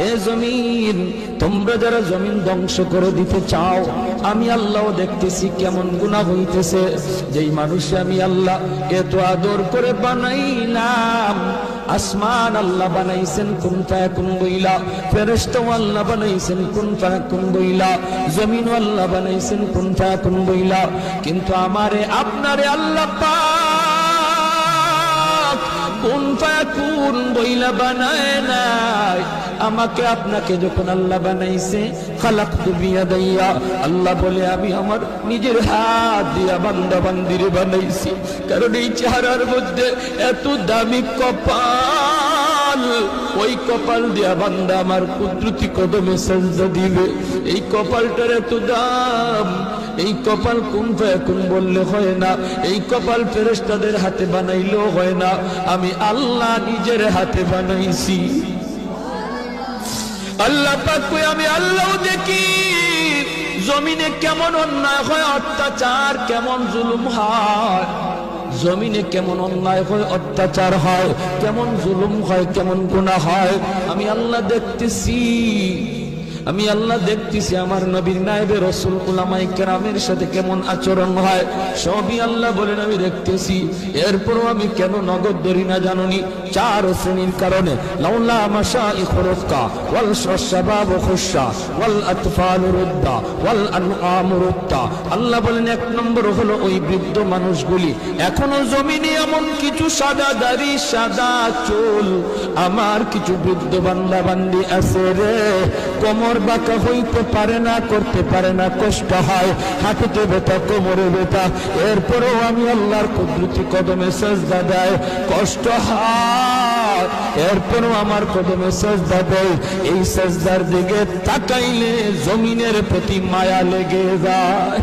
এ জমিন, তোমরা যারা জমিন ধ্বংস করে দিতে চাও, আমি আল্লাহ দেখতেছি কেমন গুনাহ হইতেছে। যেই মানুষ আমি আল্লাহ এত আদর করে বানাইলাম, আসমান আল্লাহ বানাইছেন কুন ফায়াকুন বইলা, ফেরেশতা আল্লাহ বানাইছেন কুন ফায়াকুন বইলা, জমিন আল্লাহ বানাইছেন কুন ফায়াকুন বইলা, কিন্তু আমারে আপনারে আল্লাহ পাক কুন ফায়াকুন বইলা বানায় নাই। আমাকে আপনাকে যখন আল্লাহ বানাইছে, খালাকতু বিয়াদাইয়া, আল্লাহ বলে আমি আমার নিজের হাত দিয়া বান্দা বান্দিরে বানাইছি। কারণ এই চেহারার মধ্যে এত দামি কপাল, ওই কপাল দিয়া বান্দা আমার কুদরতি কদমে সেজদা দিবে। এই কপালটার এত দাম। এই কপাল কুন ফায়াকুন বললে হয় না, এই কপাল ফেরেশতাদের হাতে বানাইলেও হয় না, আমি আল্লাহ নিজের হাতে বানাইছি। আল্লাহ পাক কই আমি আল্লাহ দেখি জমিনে কেমন অন্যায় হয়, অত্যাচার কেমন জুলুম হয়, জমিনে কেমন অন্যায় হয়, অত্যাচার হয়, কেমন জুলুম হয়, কেমন গুনাহ হয়, আমি আল্লাহ দেখতেছি। আমি আল্লাহ দেখতেছি আমার নবীর নায়েবে রাসূল উলামায়ে কেরামের সাথে কেমন আচরণ হয়, সবই আল্লাহ বলেন আমি দেখতেছি। এরপরও আমি কেন নগদ ধরি না জানুনি? 4 শ্রেণীর কারণে। লাউলা মাশাইখুর রুক্কা ওয়াল শাবাব খুশা ওয়াল আতফাল রুদ্দা ওয়াল আনআম রুদ্দা। আল্লাহ বলেন 1 নম্বর হলো ওই বৃদ্ধ মানুষগুলি, এখনো জমিনে এমন কিছু সাদা দাড়ি সাদা চুল আমার কিছু বৃদ্ধ বান্দা বান্দি আছে রে, কোমর বাঁকা হইতে পারে না, করতে পারে না, কষ্ট হয়, হাঁটুতে ব্যথা, কোমরে ব্যথা, এরপরেও আমি আল্লাহর কুদরতি কদমে সেজদা দেয়, কষ্ট হয়, এরপরেও আমার কদমে সেজদা দেয়। এই সেজদার দিকে তাকাইলে জমিনের প্রতি মায়া লেগে যায়।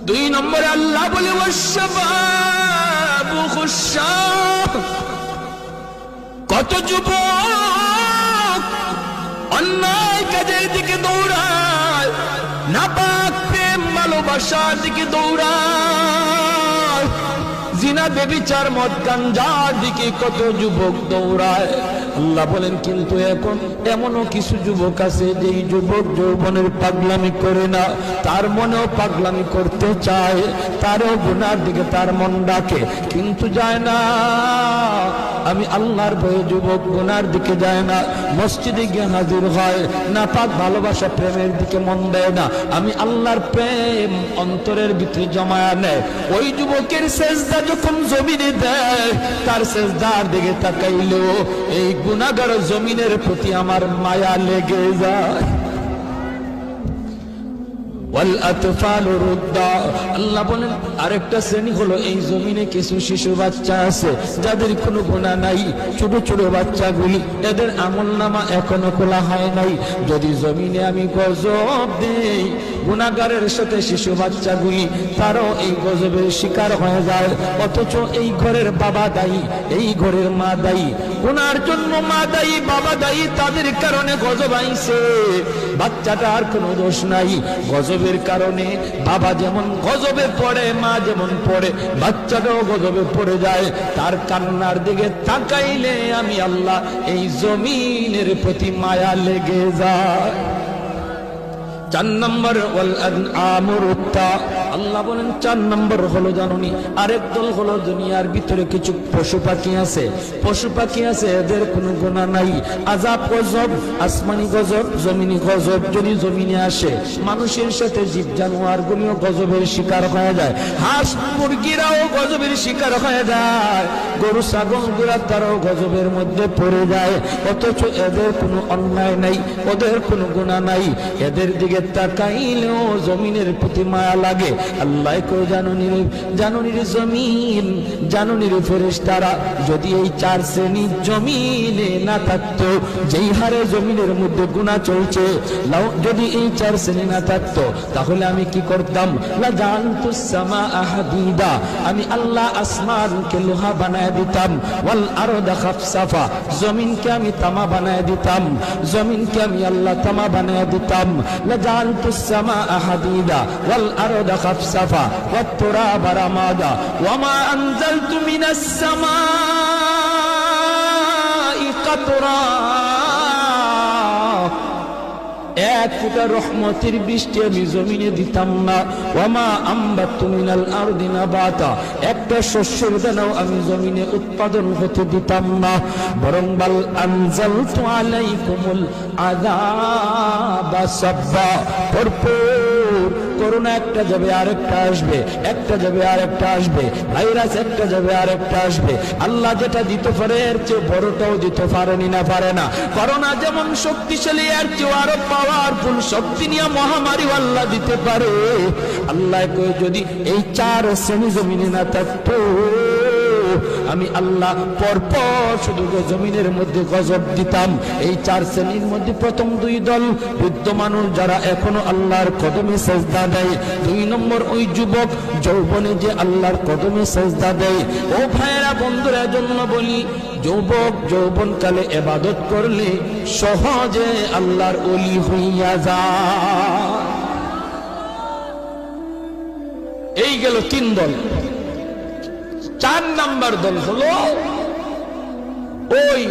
2 নম্বরে আল্লাহ বলে ওয়াশবাবু খুশা, কত যুবক অন্যায় কাজের দিকে দৌড়ায়, নাপাক প্রেম ভালোবাসার দিকে দৌড়ায়, জিনা ব্যভিচার মদ গাঞ্জার দিকে কত যুবক দৌড়ায়। আল্লাহ বলেন কিন্তু এখন এমনও কিছু যুবক আছে যেই যুবক যৌবনের পাগলামি করে না, তার মনেও পাগলামি করতে চায়, তারও গুনার দিকে তার মন ডাকে কিন্তু যায় না। আমি আল্লাহর ভয়ে যুবক গুনার দিকে যায় না, মসজিদে গিয়ে হাজির হয় না, পাক ভালোবাসা প্রেমের দিকে মন দেয় না, আমি আল্লাহর প্রেম অন্তরের ভিতরে জমায়া নেয়। ওই যুবকের সেজদা যখন জমিনে দেয়, তার সেজদার দিকে তাকাইলেও এই গুনাহগার জমিনের প্রতি আমার মায়া লেগে যায়। আল্লাহ বলেন আরেকটা শ্রেণী হলো এই জমিনে কিছু শিশু বাচ্চা আছে যাদের কোনো গুনাহ নাই, ছোট ছোট বাচ্চাগুলি, এদের আমলনামা এখনো খোলা হয় নাই। যদি জমিনে আমি গজব দেই, গুনাহগারের সাথে শিশু বাচ্চাগুলি তারও এই গজবের শিকার হয়ে যায়, অথচ এই ঘরের বাবা দায়ী, এই ঘরের মা দায়ী, গুনার জন্য মা দায়ী, বাবা দায়ী, তাদের কারণে গজব আইছে। বাচ্চাটার কোনো দোষ নাই, গজবের কারণে বাবা যেমন গজবে পড়ে, মা যেমন পড়ে, বাচ্চাটাও গজবে পড়ে যায়। তার কান্নার দিকে তাকাইলে আমি আল্লাহ এই জমিনের প্রতি মায়া লেগে যায়। 4 নম্বর ওয়াল আনআম রুত্তা। আল্লাহ বলেন 4 নম্বর হলো জানুনি আরেক দল হলো দুনিয়ার ভিতরে কিছু পশু পাখি আছে, পশু পাখি আছে, এদের কোনো গুনাহ নাই, আযাব গজব, আসমানি গজব, জমিনি গজব যদি জমিনে আসে, মানুষের সাথে জীব জানোয়ার গুলিও গজবের শিকার হয়ে যায়, হাঁস মুরগিরাও গজবের শিকার হয়ে যায়, গরু ছাগল গুলা তারাও গজবের মধ্যে পড়ে যায়, অথচ এদের কোনো অন্যায় নাই, ওদের কোনো গুনাহ নাই, এদের দিকে তাকাইলেও জমিনের প্রতি মায়া লাগে। আল্লাহ কো জানুনির জমিন, জানুনির ফেরেশতারা, যদি এই 4 শ্রেণী জমিনে না থাকতো, যেই হারে জমিনের মধ্যে গুনাহ চলছে, যদি এই 4 শ্রেণী না থাকতো, তাহলে আমি কি করতাম? লা জানতুস সামাআ হাদিদা, আমি আল্লাহ আসমানকে লোহা বানায় দিতাম, ওয়াল আরদা খাফসাফা, জমিনকে আমি তামা বানায় দিতাম, জমিনকে আমি আল্লাহ তামা বানায় দিতাম। লা জানতুস সামাআ হাদিদা ওয়াল আরদা খাফসাফা ওয়াত তুরাবা রামাদা ওয়া মা আনজালতু মিনাস সামাই কাতরা এক ফোঁটা রহমতের বৃষ্টি আমি জমিনে দিতাম না। ওয়ামা আম্বাতু মিনাল আরদি নাবাতা, একটা শস্যের দানাও আমি জমিনে উৎপাদন হতে দিতাম না। বরং বাল আনজালতু আলাইকুমুল আযাবা সাব্বা, ভরপুর করোনা একটা যাবে আরেকটা আসবে, একটা যাবে আরেকটা আসবে, ভাইরাস একটা যাবে আরেকটা আসবে। আল্লাহ যেটা দিতে পারে এর চেয়ে বড়টাও দিতে পারেনি না পারে না। করোনা যেমন শক্তিশালী, এর চেয়ে আরো পাওয়ারফুল শক্তি নিয়ে মহামারী আল্লাহ দিতে পারে। আল্লাহ কই যদি এই চার শ্রেণী জমিনে না থাকতো, আমি আল্লাহ পরপর শুধু জমিনের মধ্যে গজব দিতাম। এই চার শ্রেণীর মধ্যে প্রথম দুই দল বৃদ্ধ মানুষ যারা এখনো আল্লাহর কদমে সেজদা দেয়। দুই নম্বর ওই যুবক যৌবনে যে আল্লাহর কদমে সেজদা দেয়। ও ভাইয়েরা বন্ধুরা, জন্য বলি যুবক যৌবনকালে ইবাদত করলে সহজে আল্লাহর ওলি হইয়া যায়। এই গেল তিন দল। চার নাম্বার দল হলো ওই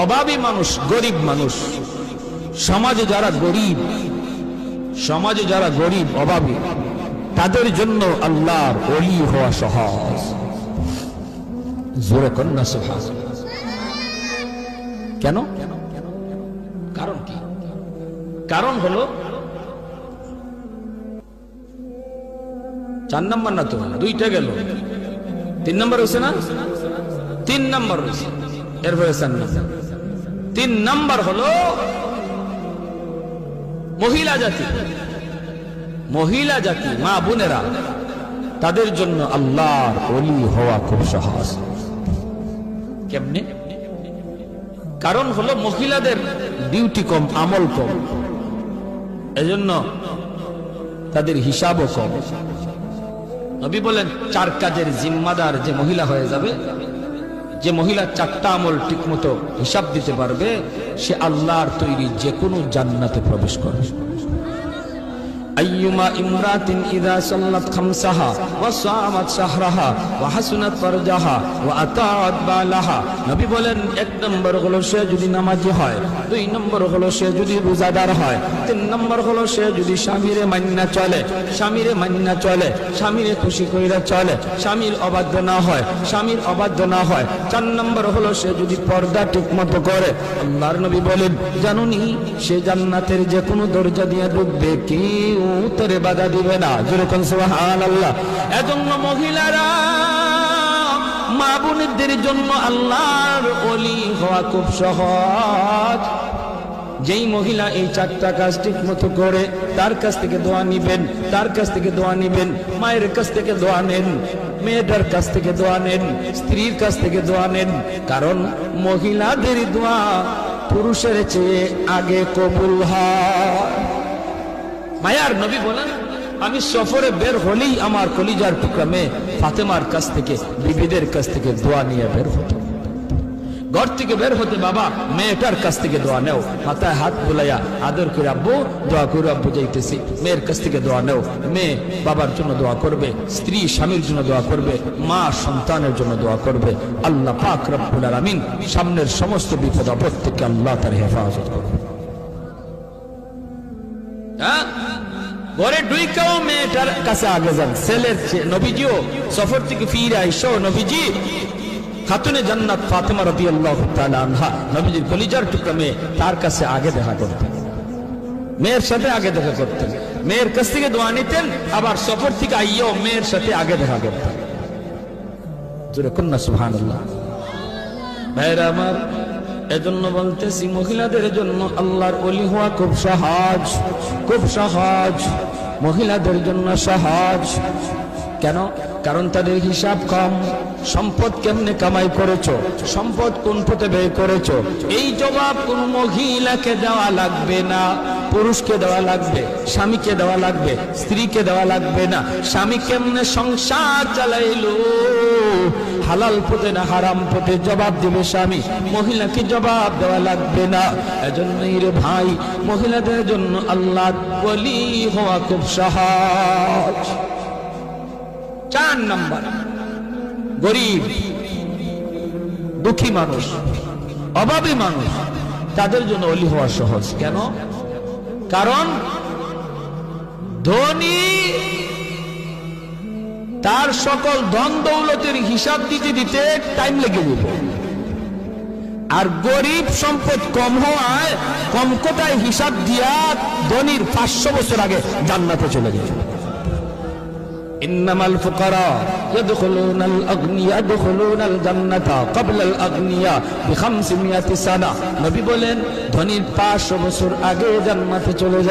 অভাবী মানুষ, গরিব মানুষ। সমাজে যারা গরিব, সমাজে যারা গরিব অভাবী, তাদের জন্য আল্লাহর ওলি হওয়া সহজ। জোরে কন্যা সুবহান। কেন? কারণ কি? কারণ হলো চার নাম্বার না তো, দুইটা গেল, তিন নাম্বার হয়েছে না? তিন নাম্বার হয়েছে, এরপরে চার নাম্বার। তিন নাম্বার হলো মহিলা জাতি। মহিলা জাতি, মা বোনেরা, তাদের জন্য আল্লাহর ওলি হওয়া খুব সহজ। কেমনে? কারণ হলো মহিলাদের ডিউটি কম, আমল কম, এজন্য তাদের হিসাবও কম। নবী বলেন চার কাজের জিম্মাদার যে মহিলা হয়ে যাবে, যে মহিলা চারটা আমল ঠিক মতো হিসাব দিতে পারবে, সে আল্লাহর তৈরি যে কোনো জান্নাতে প্রবেশ করবে। আইয়ুমা ইমরাতিন ইযা সাল্লাত খামসাহা ওয়া সামাত শাহরাহা ওয়া হাসনাত ফারজাহা ওয়া আতাআত বালাহা। নবী বলেন এক নম্বর হলো সে যদি নামাজি হয়, দুই নম্বর হলো সে যদি রোজাদার হয়, তিন নম্বর হলো সে যদি স্বামীরে মান্না চলে, স্বামীরে মান্না চলে, স্বামীরে খুশি কইরা চলে, স্বামীর অবাধ্য না হয়, স্বামীর অবাধ্য না হয়, চার নম্বর হলো সে যদি পর্দা ঠিকমতো করে। আল্লাহর নবী বলেন জানুনি সে জান্নাতের যে কোনো দরজা দিয়ে ঢুকবে, কেউ উত্তরে বাধা দিবে না। যেরকম সুবহানাল্লাহ। এজন্য মহিলারা, মা বোনদের জন্য আল্লাহর ওলি হওয়া খুব সহজ। যেই মহিলা এই চারটা কাজ ঠিক মতো করে, তার কাছ থেকে দোয়া নিবেন, তার কাছ থেকে দোয়া নিবেন, মায়ের কাছ থেকে দোয়া নেন, মেয়েটার কাছ থেকে দোয়া নেন, স্ত্রীর কাছ থেকে দোয়া নেন। কারণ মহিলাদের দোয়া পুরুষের চেয়ে আগে কবুল হয়। মায়ার নবী বলেন আমি সফরে বের হলেই আমার কলিজার টুকরা মেয়ে ফাতেমার কাছ থেকে, বিবিদের কাছ থেকে দোয়া নিয়ে বের হতো। ঘর থেকে বের হতে বাবা মেয়েটার কাছ থেকে দোয়া নেও, মাথায় হাত বুলাইয়া আদর করে আব্বু দোয়া করে, আব্বু যাইতেছি, মেয়ের কাছ থেকে দোয়া নেও। মেয়ে বাবার জন্য দোয়া করবে, স্ত্রী স্বামীর জন্য দোয়া করবে, মা সন্তানের জন্য দোয়া করবে। আল্লাহ পাক রব্বুল আলামিন সামনের সমস্ত বিপদ আপদ থেকে আল্লাহ তার হেফাজত করবে। ঘরে ঢুইকাও মেয়েটার কাছে আগে যান, ছেলের নবীজিও সফর থেকে ফিরে আইসো, নবীজি খাতুনে জান্নাত ফাতেমা রাদিয়াল্লাহু তাআলা আনহা, নবীজির কলিজার টুকরা মেয়ে, তার কাছে আগে দেখা করতেন, মেয়ের সাথে আগে দেখা করতেন, মেয়ের কাছ থেকে দোয়া নিতেন, আবার সফর থেকে আইয়াও মেয়ের সাথে আগে দেখা করতেন। জোরে কন্যা সুবহানাল্লাহ। ভাইরা আমার, এজন্য বলতেছি মহিলাদের জন্য আল্লাহর ওলি হওয়া খুব সহজ, খুব সহজ। মহিলাদের জন্য সহজ। কেন? কারণ তাদের হিসাব কম। সম্পদ কেমনে কামাই করেছো, সম্পদ কোন পথে ব্যয় করেছো, এই জবাব কোন মহিলাকে দেওয়া লাগবে না, পুরুষকে দেওয়া লাগবে, স্বামীকে দেওয়া লাগবে, স্ত্রীকে দেওয়া লাগবে না। স্বামী কেমনে সংসার চালাইলো, হালাল পথে না হারাম পথে, জবাব দিবে স্বামী, মহিলাকে জবাব দেওয়া লাগবে না। এজন্যই রে ভাই, মহিলাদের জন্য আল্লাহর ওলি হওয়া খুব সহজ। চার নাম্বার, গরিব দুঃখী মানুষ, অভাবী মানুষ, তাদের জন্য ওলি হওয়া সহজ। কেন? কারণ ধনী তার সকল ধন দৌলতের হিসাব দিতে দিতে টাইম লেগে যাবে, আর গরিব সম্পদ কম হওয়ায় কম কোটায় হিসাব দিয়া ধনীর 500 বছর আগে জান্নাতে চলে যাবে। ইন্নামাল ফুকারা ইয়াদখুলুনাল আগনিয়া ইয়াদখুলুনাল জান্নাতা ক্বাবলাল আগনিয়া বি 500 সানা। নবী বলেন ধনীর 500 বছর আগে জান্নাতে চলে যায়।